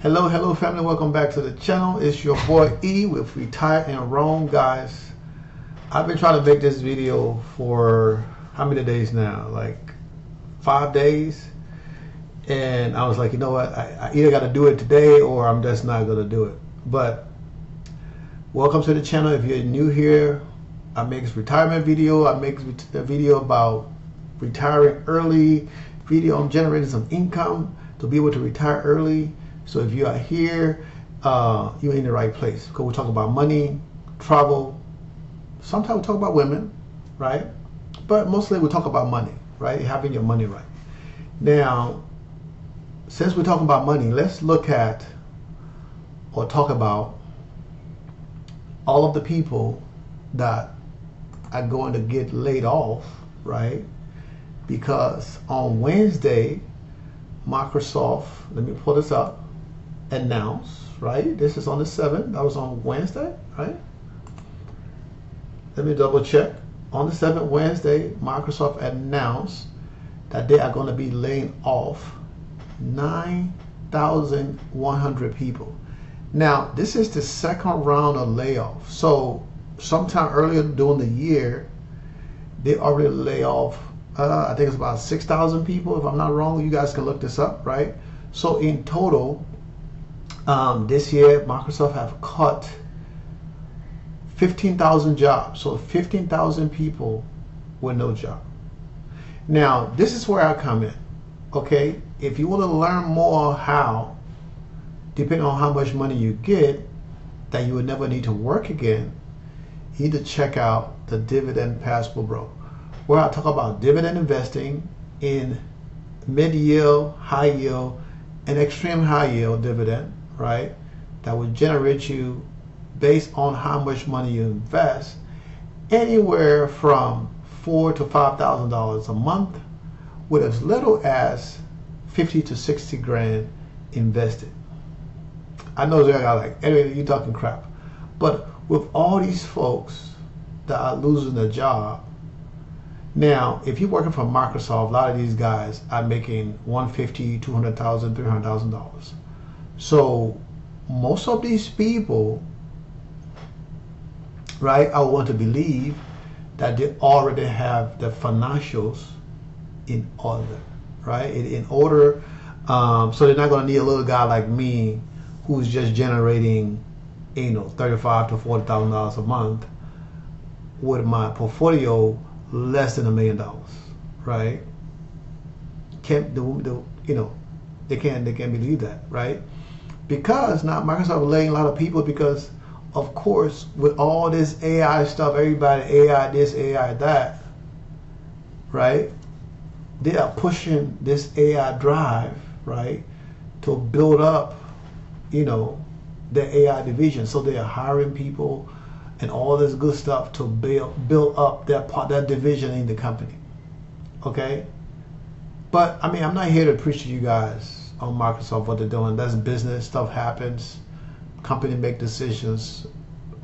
Hello family, welcome back to the channel. It's your boy E with Retire and Roam. Guys, I've been trying to make this video for how many days now? Like 5 days. And I was like, you know what, I either got to do it today or I'm just not going to do it. But welcome to the channel. If you're new here, I make this retirement video. I make a video about retiring early, video on generating some income to be able to retire early. So if you are here, you're in the right place, because we talk about money, travel. Sometimes we talk about women, right? But mostly we talk about money, right? Having your money right. Now, since we're talking about money, let's look at or talk about all of the people that are going to get laid off, right? Because on Wednesday, Microsoft, let me pull this up, announced, right? This is on the 7th. That was on Wednesday, right? Let me double check. On the 7th, Wednesday, Microsoft announced that they are going to be laying off 9,100 people. Now, this is the second round of layoffs. So, sometime earlier during the year, they already lay off, I think it's about 6,000 people, if I'm not wrong. You guys can look this up, right? So, in total, this year, Microsoft have cut 15,000 jobs. So 15,000 people with no job. Now, this is where I come in, okay? If you want to learn more how, depending on how much money you get, that you would never need to work again, you need to check out the Dividend Passport, bro, where I talk about dividend investing in mid-yield, high-yield, and extreme high-yield dividend, right? That would generate you, based on how much money you invest, anywhere from $4,000 to $5,000 a month, with as little as 50 to 60 grand invested. I know they're like, anyway, you're talking crap, but with all these folks that are losing their job, now, if you're working for Microsoft, a lot of these guys are making $150,000, $200,000, $300,000. So most of these people, right, I want to believe that they already have the financials in order, right? In order, so they're not going to need a little guy like me who's just generating, $35,000 to $40,000 a month with my portfolio less than $1 million, right? Can't do, they can't believe that, right? Because now Microsoft is laying a lot of people, because of course with all this AI stuff, everybody AI this, AI that, right? They are pushing this AI drive, right, to build up, the AI division. So they are hiring people and all this good stuff to build up that division in the company. Okay? But I mean, I'm not here to preach to you guys on Microsoft what they're doing. That's business. Stuff happens. Company make decisions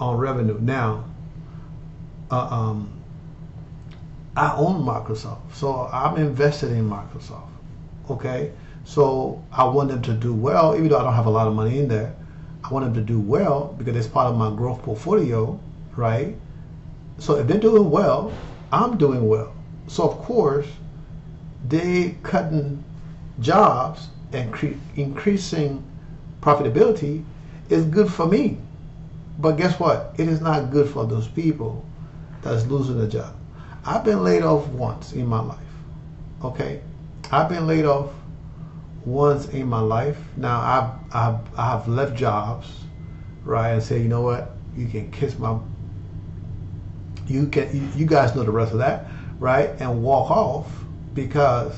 on revenue. Now, I own Microsoft, so I'm invested in Microsoft. Okay, so I want them to do well, even though I don't have a lot of money in there. I want them to do well because it's part of my growth portfolio, right? So if they're doing well, I'm doing well. So of course, they cutting jobs and increasing profitability is good for me. But guess what? It is not good for those people that's losing a job. I've been laid off once in my life. Okay? I've been laid off once in my life. Now I have left jobs, right, and say, you know what? You can kiss my, you guys know the rest of that, right? And walk off because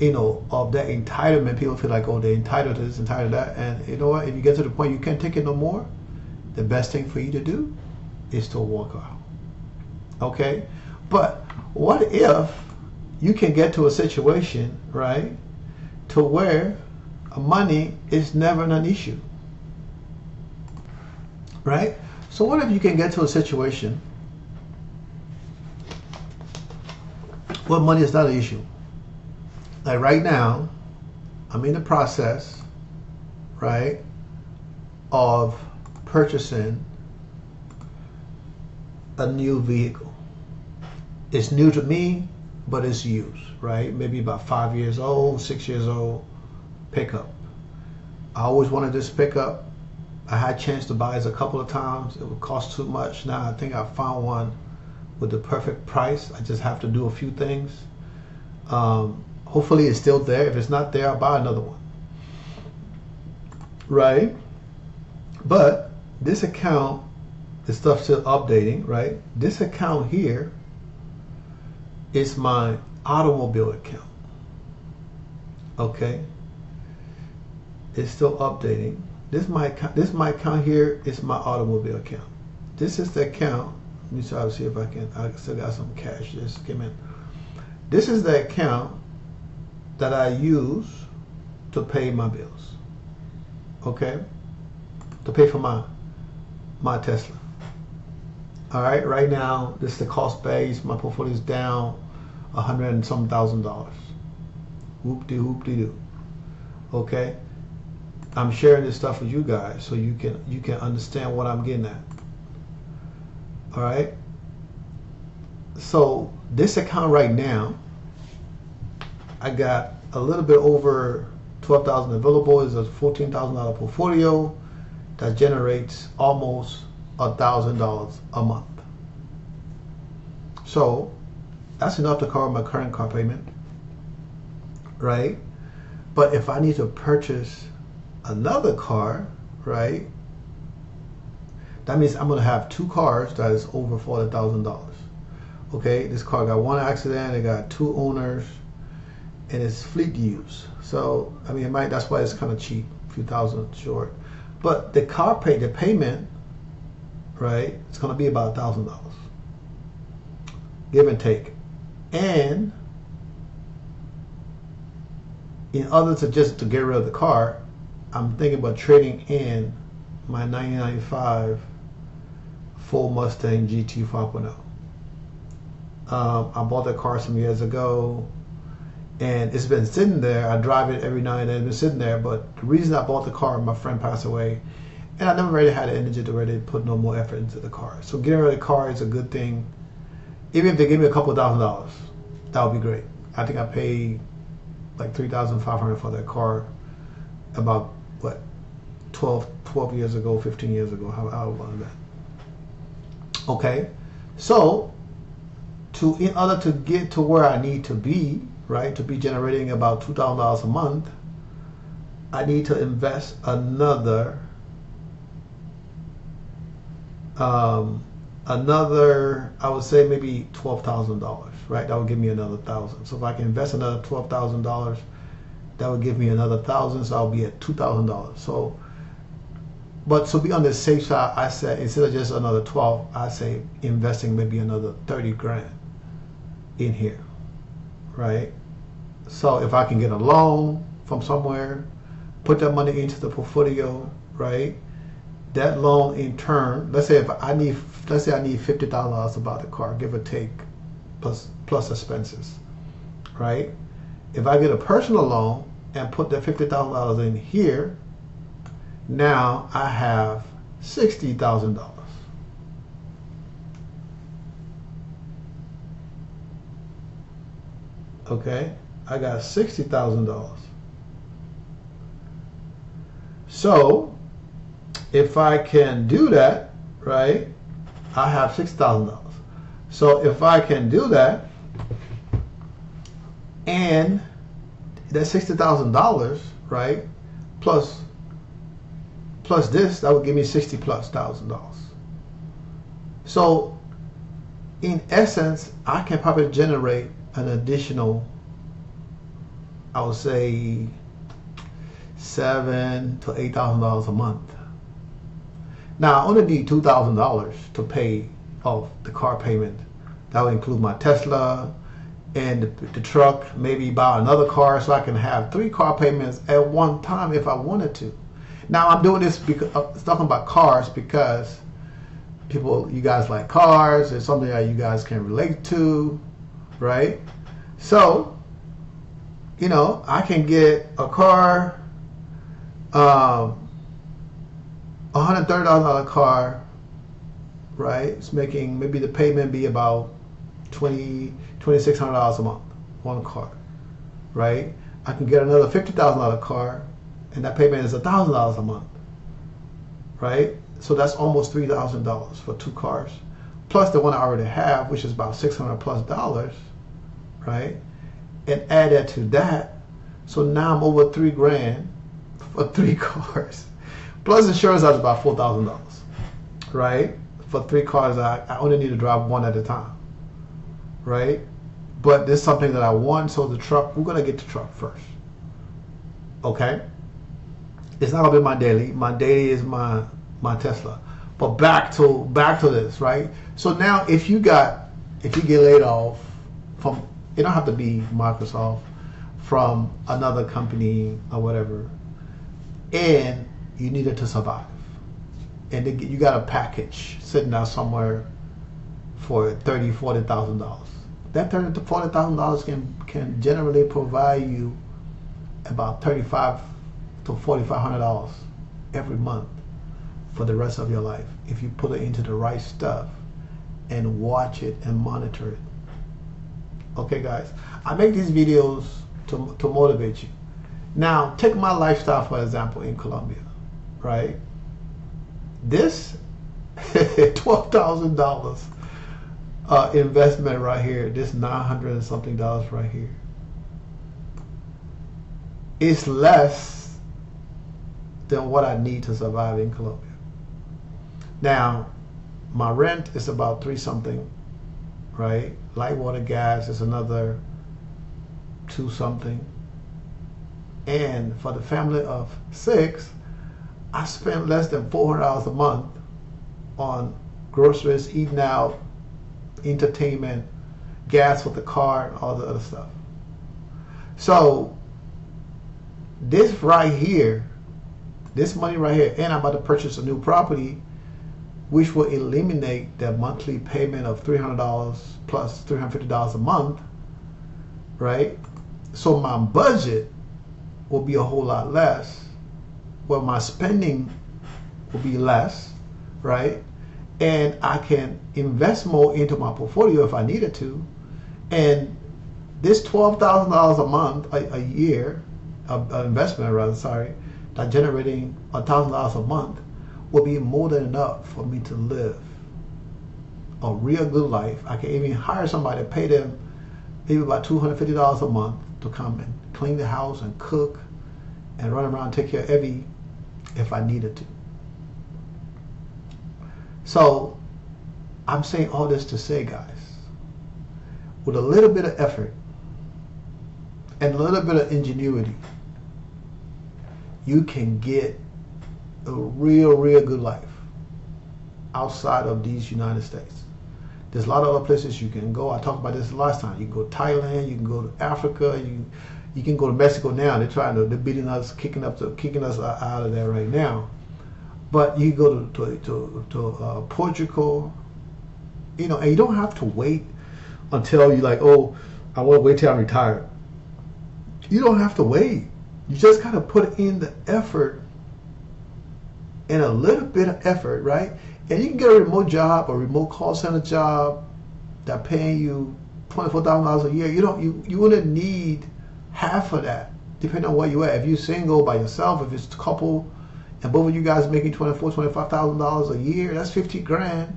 of that entitlement. People feel like, oh, they're entitled to this, entitled to that. And you know what? If you get to the point you can't take it no more, the best thing for you to do is to walk out. Okay? But what if you can get to a situation, right, to where money is never an issue? Right? So what if you can get to a situation where money is not an issue? Like right now, I'm in the process right, of purchasing a new vehicle. It's new to me, but it's used, right? Maybe about 5 years old, 6 years old, pickup. I always wanted this pickup. I had a chance to buy it a couple of times. It would cost too much. Now I think I found one with the perfect price. I just have to do a few things. Hopefully it's still there. If it's not there, I'll buy another one. Right? But this account, the stuff's still updating, right? This account here is my automobile account. Okay? It's still updating. This my account here is my automobile account. This is the account. Let me try to see if I still got some cash just came in. This is the account that I use to pay my bills. Okay? To pay for my Tesla. All right, right now this is the cost base. My portfolio is down $100 and some thousand. Whoop-de-whoop-de-doo. Okay? I'm sharing this stuff with you guys so you can understand what I'm getting at. All right. So this account right now, I got a little bit over 12,000 available. It's a $14,000 portfolio that generates almost $1,000 a month. So that's enough to cover my current car payment, right? But if I need to purchase another car, right, that means I'm going to have two cars that is over $40,000. Okay, this car got one accident, it got two owners, and it's fleet use. So I mean, that's why it's kind of cheap, a few thousand short. But the payment, right, it's going to be about $1,000, give and take. And in order to get rid of the car, I'm thinking about trading in my 1995 Ford Mustang GT 5.0. I bought that car some years ago, and it's been sitting there. I drive it every night, and it's been sitting there. But the reason I bought the car, my friend passed away, and I never really had the energy to really put no more effort into the car. So getting rid of the car is a good thing. Even if they give me a couple of $1,000s, that would be great. I think I paid like $3,500 for that car about, what, 12 years ago, 15 years ago, how was that? Okay, so in order to get to where I need to be, right, to be generating about $2,000 a month, I need to invest another, I would say maybe $12,000, right? That would give me another $1,000. So if I can invest another $12,000, that would give me another $1,000, so I'll be at $2,000. So, but to be on the safe side, I said instead of just another 12, I say investing maybe another 30 grand in here, right? So if I can get a loan from somewhere, put that money into the portfolio, right? That loan in turn, let's say I need $50,000 to buy the car, give or take, plus expenses, right? If I get a personal loan and put that $50,000 in here, now I have $60,000. Okay, I got $60,000. So if I can do that, right, I have $6,000. So if I can do that, and that $60,000, right, plus this, that would give me $60,000+. So in essence, I can probably generate an additional, I would say, $7,000 to $8,000 a month. Now I only need $2,000 to pay off the car payment. That would include my Tesla and the truck, maybe buy another car, so I can have 3 car payments at one time if I wanted to. Now I'm doing this because talking about cars because you guys like cars. It's something that you guys can relate to, right? So, I can get a car Um, $130 car, right? It's making, maybe the payment be about $2,600 a month, one car, right? I can get another $50,000 car, and that payment is $1,000 a month, right? So that's almost $3,000 for two cars, plus the one I already have, which is about $600+, right? And add that to that, so now I'm over $3,000 for three cars. Plus insurance, that's about $4,000, right? For three cars, I only need to drive one at a time, right? But this is something that I want, so the truck, we're gonna get the truck first, okay? It's not gonna be my daily. My daily is my Tesla. But back to this, right? So now, if you get laid off from, it don't have to be Microsoft, from another company or whatever, and you needed to survive, and you got a package sitting out somewhere for $30,000-$40,000. That $30,000 to $40,000 can generally provide you about $3,500 to $4,500 every month for the rest of your life if you put it into the right stuff and watch it and monitor it. Okay, guys, I make these videos to motivate you. Now, take my lifestyle for example in Colombia, right? This $12,000 investment right here, this $900 and something right here, is less than what I need to survive in Colombia. Now, my rent is about $3 something, right? Light, water, gas is another $2 something. And for the family of 6, I spent less than $400 a month on groceries, eating out, entertainment, gas for the car, and all the other stuff. So this right here, this money right here, and I'm about to purchase a new property, which will eliminate the monthly payment of $300 plus $350 a month, right? So my budget will be a whole lot less. Well, my spending will be less, right? And I can invest more into my portfolio if I needed to. And this $12,000 a month, a year, investment rather, sorry, that generating $1,000 a month will be more than enough for me to live a real good life. I can even hire somebody to pay them maybe about $250 a month to come and clean the house and cook and run around and take care of if I needed to. So I'm saying all this to say, guys, with a little bit of effort and a little bit of ingenuity, you can get a real good life outside of these United States. There's a lot of other places you can go. I talked about this last time. You can go to Thailand, you can go to Africa, you can go to Mexico now. They're beating us, kicking us out of there right now. But you go to Portugal, and you don't have to wait until you're like, oh, I want to wait till I'm retired. You don't have to wait. You just gotta put in the effort and a little bit of effort, right? And you can get a remote job, a remote call center job that paying you $24,000 a year. You wouldn't need half of that, depending on where you at. If you're single by yourself, if it's a couple, and both of you guys making $25,000 a year, that's $50,000,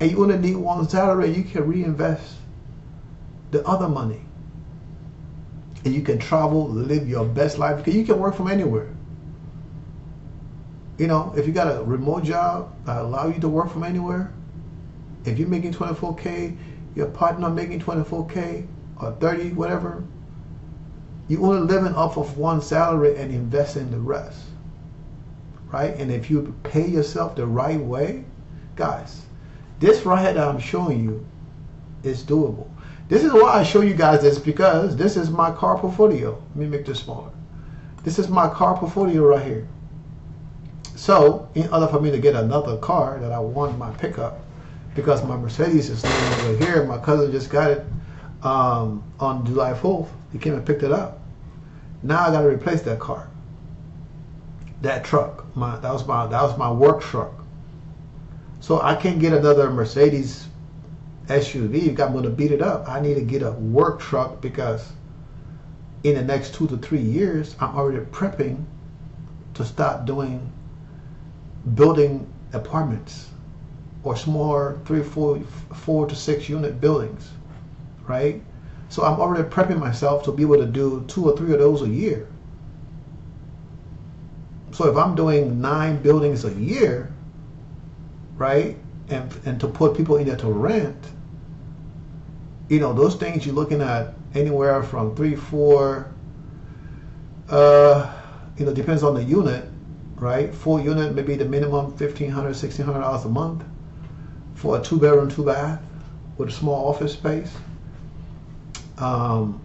and you only need one salary. You can reinvest the other money, and you can travel, live your best life, because you can work from anywhere. If you got a remote job that allow you to work from anywhere, if you're making $24K, your partner making $24K or 30, whatever, you only living off of one salary and investing the rest, right? And if you pay yourself the right way, guys, this right here that I'm showing you is doable. This is why I show you guys this, because this is my car portfolio. Let me make this smaller. This is my car portfolio right here. So, in order for me to get another car that I want, my pickup, because my Mercedes is laying over here, my cousin just got it on July 4th. He came and picked it up. Now I got to replace that car. that truck. That was my work truck. So I can't get another Mercedes SUV if I'm going to beat it up. I need to get a work truck because in the next 2 to 3 years, I'm already prepping to start building apartments or smaller 4 to 6 unit buildings, right? So I'm already prepping myself to be able to do 2 or 3 of those a year. So if I'm doing 9 buildings a year, right, and to put people in there to rent, those things you're looking at anywhere from 3, 4, depends on the unit, right? 4 unit, maybe the minimum $1,500, $1,600 a month for a 2-bedroom, 2-bath with a small office space. You're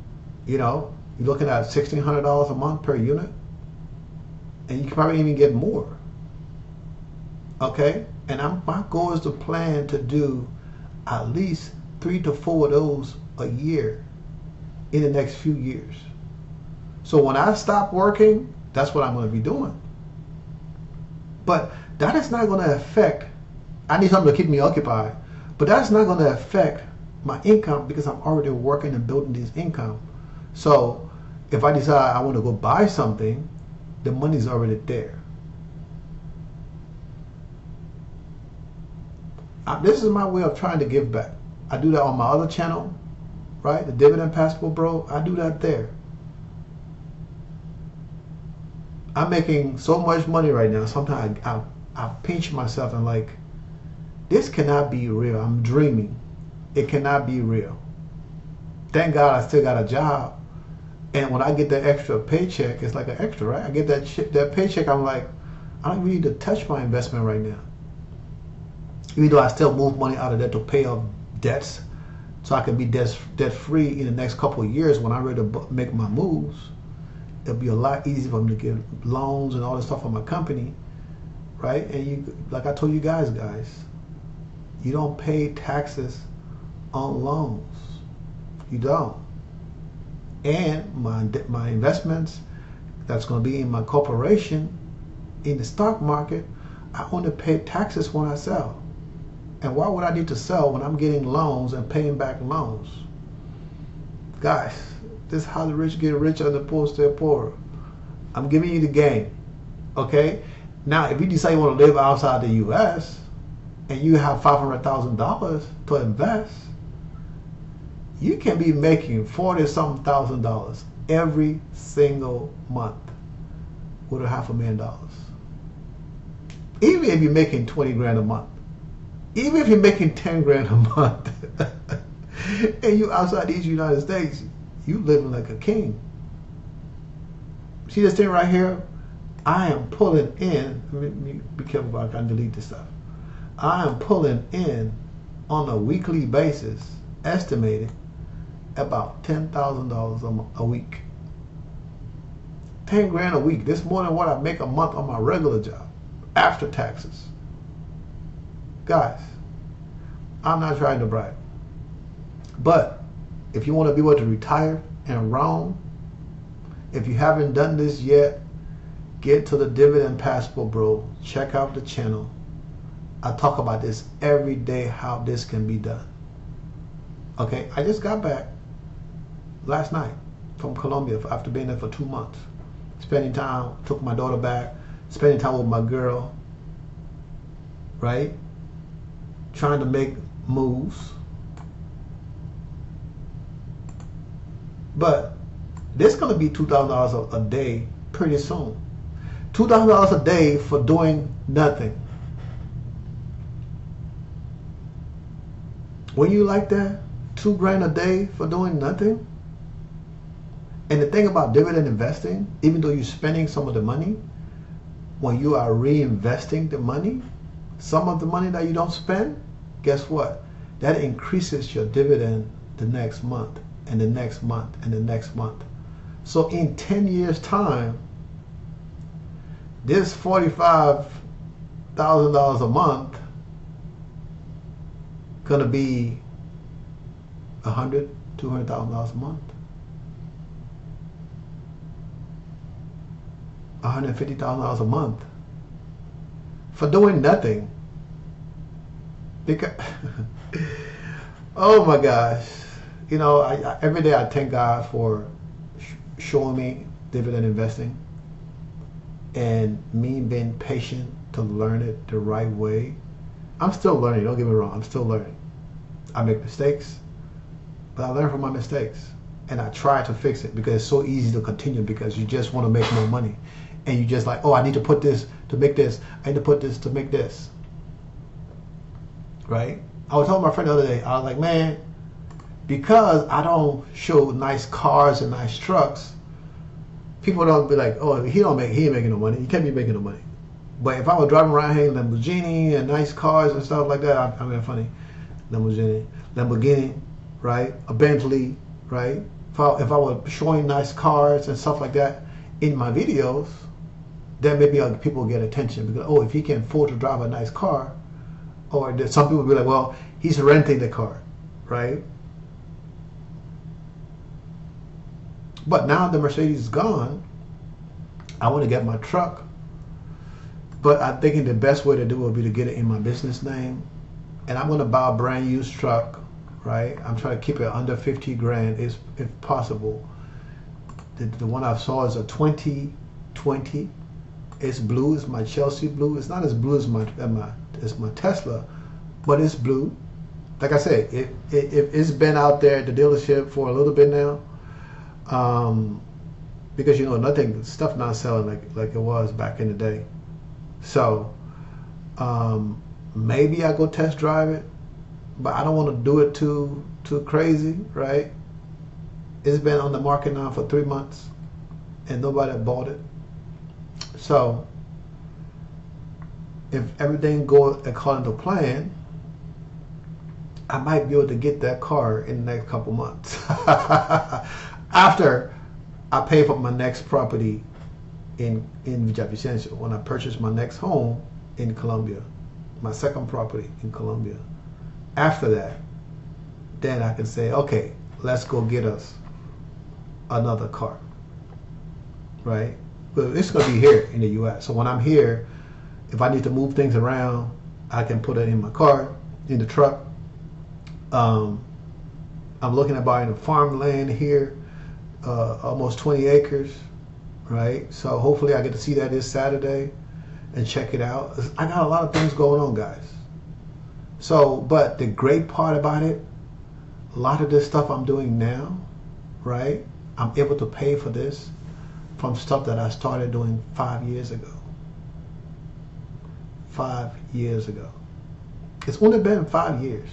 looking at $1,600 a month per unit, and you can probably even get more. Okay, and my goal is to plan to do at least 3 to 4 of those a year in the next few years. So when I stop working, that's what I'm going to be doing. But that is not going to affect, I need something to keep me occupied, but that's not going to affect my income because I'm already working and building this income. So if I decide I want to go buy something, the money's already there. This is my way of trying to give back. I do that on my other channel, right? The Dividend Passport Bro. I do that there. I'm making so much money right now. Sometimes I pinch myself and like, this cannot be real. I'm dreaming. It cannot be real. Thank God I still got a job. And when I get that extra paycheck, it's like an extra, right? I get that paycheck, I'm like, I don't really need to touch my investment right now. Even though I still move money out of there to pay off debts, so I can be debt-free in the next couple of years when I'm ready to make my moves. It'll be a lot easier for me to get loans and all this stuff from my company, right? And like I told you guys, you don't pay taxes on loans. You don't. And my investments that's going to be in my corporation, in the stock market, I only pay taxes when I sell. And why would I need to sell when I'm getting loans and paying back loans? Guys, this is how the rich get richer and the poor stay poorer. I'm giving you the game, okay? Now, if you decide you want to live outside the U.S. and you have $500,000 to invest, you can be making $40-something thousand every single month with $500,000. Even if you're making 20 grand a month, even if you're making 10 grand a month, and you outside these United States, you living like a king. See this thing right here? I am pulling in, let me be careful about I can delete this stuff. I am pulling in on a weekly basis, estimated about $10,000 a week. 10 grand a week. This is more than what I make a month on my regular job after taxes. Guys, I'm not trying to brag, but if you want to be able to retire and roam, if you haven't done this yet, get to the Dividend Passport Bro. Check out the channel. I talk about this every day, how this can be done. Okay, I just got back last night from Colombia after being there for 2 months. Spending time, took my daughter back, spending time with my girl, right? Trying to make moves. But this is going to be $2,000 a day pretty soon. $2,000 a day for doing nothing. When you like that, $2 grand a day for doing nothing. And the thing about dividend investing, even though you're spending some of the money, when you are reinvesting the money, some of the money that you don't spend, guess what? That increases your dividend the next month and the next month and the next month. So in 10 years time, this $45,000 a month gonna be $100,000, $200,000 a month. $150,000 a month for doing nothing. Because, oh my gosh, you know, every day I thank God for showing me dividend investing and me being patient to learn it the right way. I'm still learning, don't get me wrong, I'm still learning. I make mistakes, but I learn from my mistakes and I try to fix it because it's so easy to continue because you just want to make more money. And you just like, oh, I need to put this to make this. I need to put this to make this. Right? I was telling my friend the other day, I was like, man, because I don't show nice cars and nice trucks, people don't be like, oh, he ain't making no money. He can't be making no money. But if I was driving around here in Lamborghini and nice cars and stuff like that, I mean, funny, Lamborghini, right? A Bentley, right? If I was showing nice cars and stuff like that in my videos, then maybe people get attention because, oh, if he can afford to drive a nice car, or some people be like, well, he's renting the car, right? But now the Mercedes is gone, I want to get my truck, but I'm thinking the best way to do it would be to get it in my business name, and I'm going to buy a brand used truck, right? I'm trying to keep it under 50 grand if possible. The one I saw is a 2020. It's blue. It's my Chelsea blue. It's not as blue as my Tesla, but it's blue. Like I said, it's been out there at the dealership for a little bit now, because you know stuff not selling like it was back in the day. So maybe I go test drive it, but I don't want to do it too crazy, right? It's been on the market now for 3 months, and nobody bought it. So if everything goes according to plan, I might be able to get that car in the next couple months after I pay for my next property in Villavicencio, when I purchase my next home in Colombia, my second property in Colombia. After that, then I can say, okay, let's go get us another car, right? But it's going to be here in the U.S. So when I'm here, if I need to move things around, I can put it in my car, in the truck. I'm looking at buying a farmland here, almost 20 acres, right? So hopefully I get to see that this Saturday and check it out. I got a lot of things going on, guys. So, but the great part about it, a lot of this stuff I'm doing now, right? I'm able to pay for this from stuff that I started doing 5 years ago. 5 years ago. It's only been 5 years.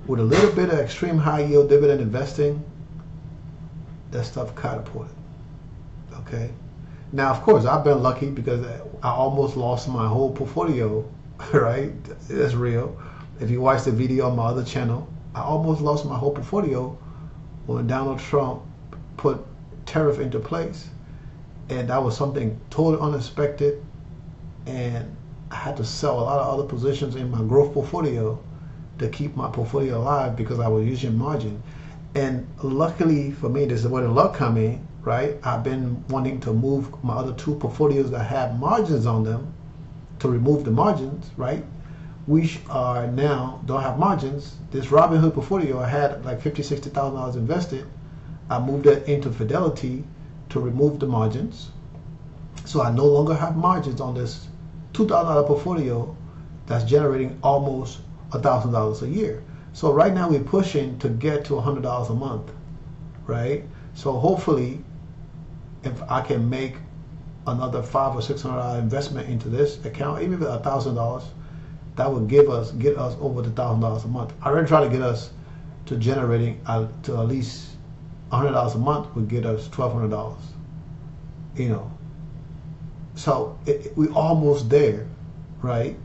With a little bit of extreme high yield dividend investing, that stuff catapulted. Okay? Now, of course, I've been lucky because I almost lost my whole portfolio, right? That's real. If you watch the video on my other channel, I almost lost my whole portfolio when Donald Trump put tariff into place. And that was something totally unexpected. And I had to sell a lot of other positions in my growth portfolio to keep my portfolio alive because I was using margin. And luckily for me, this is where the luck come in, right? I've been wanting to move my other two portfolios that have margins on them to remove the margins, right? We are now don't have margins. This Robinhood portfolio, I had like $50,000, $60,000 invested. I moved that into Fidelity to remove the margins. So I no longer have margins on this $2,000 portfolio that's generating almost $1,000 a year. So right now we're pushing to get to $100 a month, right? So hopefully, if I can make another $500 or $600 investment into this account, even if $1,000, that would get us over the $1,000 a month. I already try to get us to generating to at least $100 a month would get us $1,200. You know, so we're almost there, right?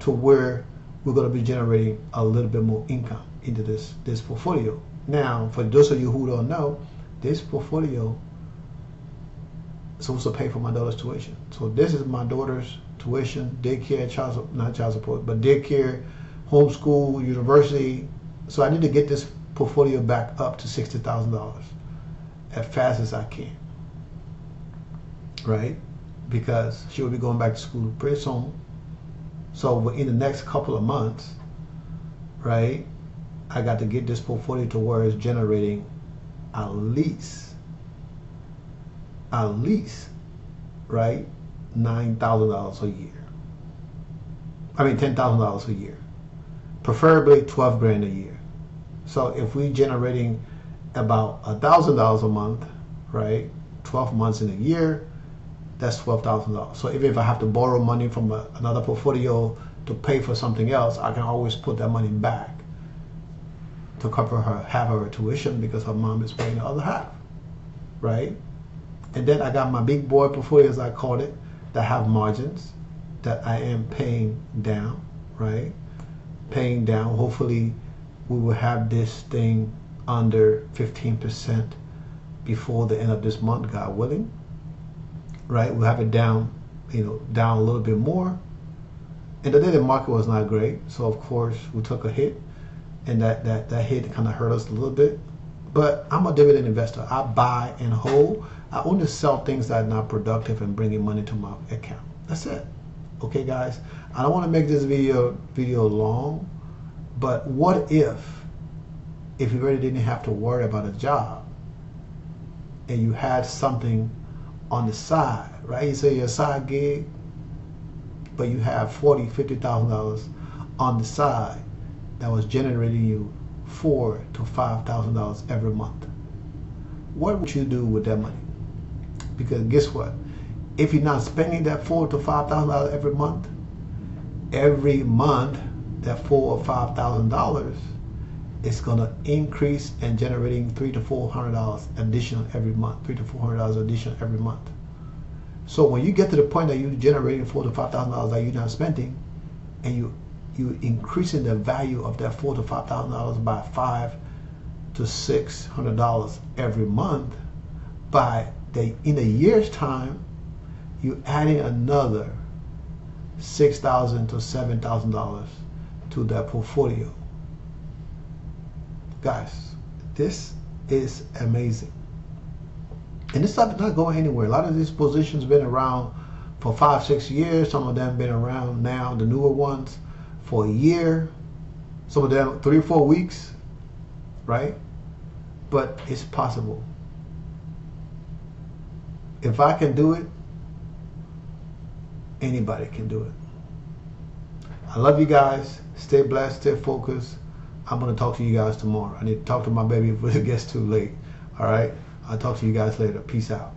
To where we're going to be generating a little bit more income into this portfolio. Now, for those of you who don't know, this portfolio is supposed to pay for my daughter's tuition. So this is my daughter's tuition, daycare, not child support, but daycare, homeschool, university. So I need to get this portfolio back up to $60,000 as fast as I can, right? because she will be going back to school pretty soon. So in the next couple of months, right, I got to get this portfolio to where it's generating at least, right, $9,000 a year. I mean $10,000 a year, preferably 12 grand a year. So if we're generating about $1,000 a month, right, 12 months in a year, that's $12,000. So even if I have to borrow money from another portfolio to pay for something else, I can always put that money back to cover half of her tuition, because her mom is paying the other half, right? And then I got my big boy portfolio, as I called it, that have margins that I am paying down, right? Paying down. Hopefully we will have this thing under 15% before the end of this month, God willing, right? We'll have it down, down a little bit more. And the day the market was not great, so of course we took a hit, and that hit kind of hurt us a little bit. But I'm a dividend investor. I buy and hold. I only sell things that are not productive and bringing money to my account. That's it. Okay, guys. I don't want to make this video long, but what if you really didn't have to worry about a job and you had something on the side, right? You say your side gig, but you have $40,000, $50,000 on the side that was generating you $4,000 to $5,000 every month. What would you do with that money? Because guess what? If you're not spending that $4,000 to $5,000 every month, that $4,000 or $5,000 is going to increase and generating $300 to $400 additional every month. $300 to $400 additional every month. So when you get to the point that you're generating $4,000 to $5,000 that you're not spending, and you increasing the value of that $4,000 to $5,000 by $500 to $600 every month, in a year's time, you're adding another $6,000 to $7,000 to that portfolio. Guys, this is amazing. And this stuff is not going anywhere. A lot of these positions been around for 5-6 years. Some of them been around now, the newer ones, for a year. Some of them 3 or 4 weeks, right? But it's possible. If I can do it, anybody can do it. I love you guys. Stay blessed, stay focused. I'm going to talk to you guys tomorrow. I need to talk to my baby before it gets too late. All right? I'll talk to you guys later. Peace out.